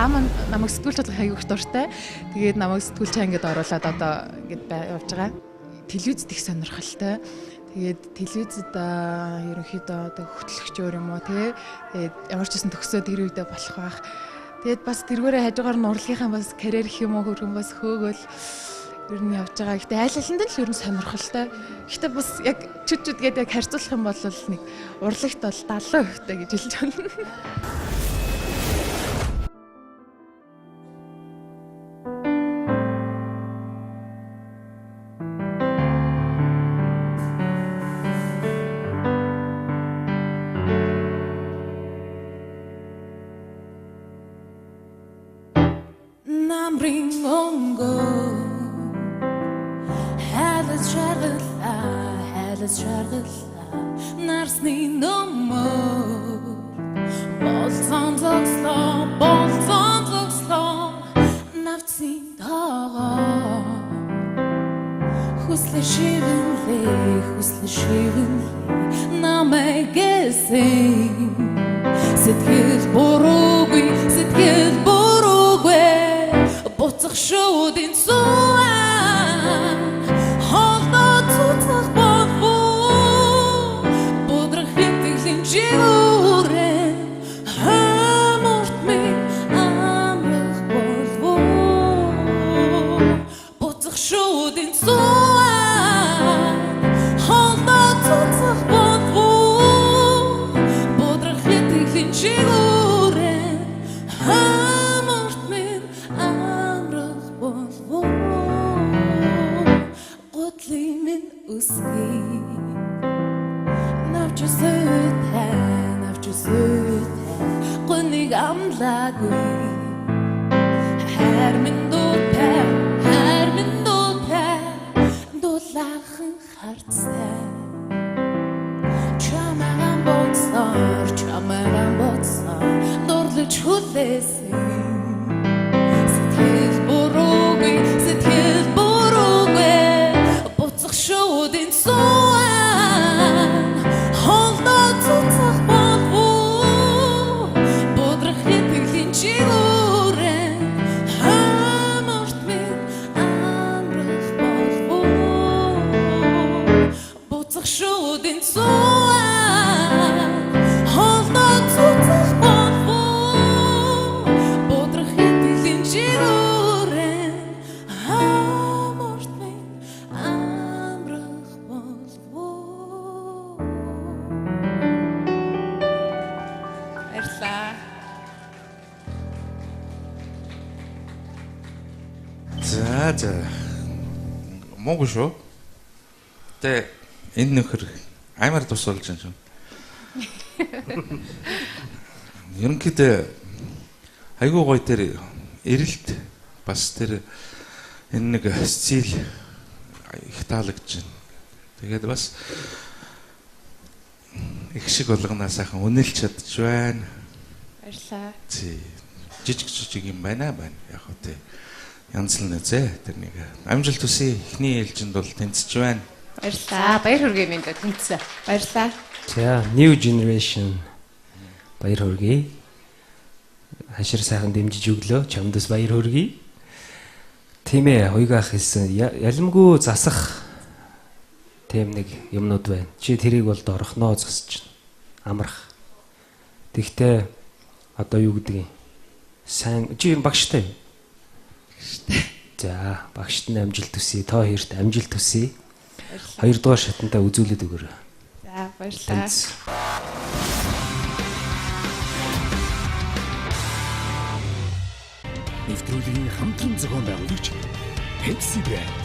Аав намайг сэтгүүлч болгох аягүй их дуртай. Тэгээд намайг сэтгүүлч ангид оруулаад одоо ингэж явж байгаа. Телевизэд их сонирхолтой. Тэгээд телевизэд ерөнхийдөө одоо хөтлөгчөөр юм уу тий. Ямар ч гэсэн төгсөөд тэр үедээ болох байх. Тэгээд бас тэргээрээ хажуугаар нь урлагийнхаа бас карьер гэх юм уу хөргөн бас хөөгөл ер нь явж байгаа. Гэтэ айл алханд л ер нь сонирхолтой. Гэтэ бас яг чүд гэдэг яг харьцуулах юм бол нэг урлагт бол 70% гэж хэлж байна. Нарсны номер болцон зогслоо навцын дагаа хүслэр шивэнлээ намайгэсэн сэтгэл буруугүй буцах шүүдийн цуан холдоо цуцах Жигурен хаморт минь амрах болов буцах шүүдийн цуан холдоо цуцах болов бодрох итгэлийн жигурен хаморт минь амрах болов готлын минь үсгий Гүнийг амлагүй Хармин дуутай Дуулаахан харцтай Чамайган боцсоор Дурлаж хүлээсэн Сэтгэл буруугүй Буцах шүүдийн цуан Холдоо цуцах Жигурен хаморт минь амрах болов буцах шүүдийн цуан холдоо цуцах болов бодрох итгэлийн жигурен хаморт минь амрах болов Баярлалаа. За Монгол шүү. Тэ энэ нөхөр амар тусалж байна шүү. Ерөнхийдөө айгуу гоё тэр эрэлт бас тэр энэ нэг стил их таалагдж байна. Тэгээд бас их шиг болгонаа сайхан үнэлж чадж байна. Баярлалаа. Жижиг юм байна. Яг хөө тэ янз л нэзээ тэр нэг амжилт хүсье. Эхний ээлжинд бол тэнцэж байна. Баярлалаа. Баяр хүргэе минь тэнцсэн. Баярлалаа. За new generation баяр хүргэе. Хашир сайхан дэмжиж өглөө. Чамдас баяр хүргэе. Тийм ээ, хоёгаах хэлсэн ялмгүй засах тийм нэг юмнууд байна. Чи тэрийг бол дорхноо засч амрах. Тэгтээ одоо юу гэдгийг сайн чи багштай. За багшд нь амжилт хүсье. Тоо хоёрт амжилт хүсье. Хоёрдугаар шатантаа үзүүлээд өгөөрэй. За баярлалаа. Нэвтрүүлгийн хамтран зохион байгуулагч Pepsi Brand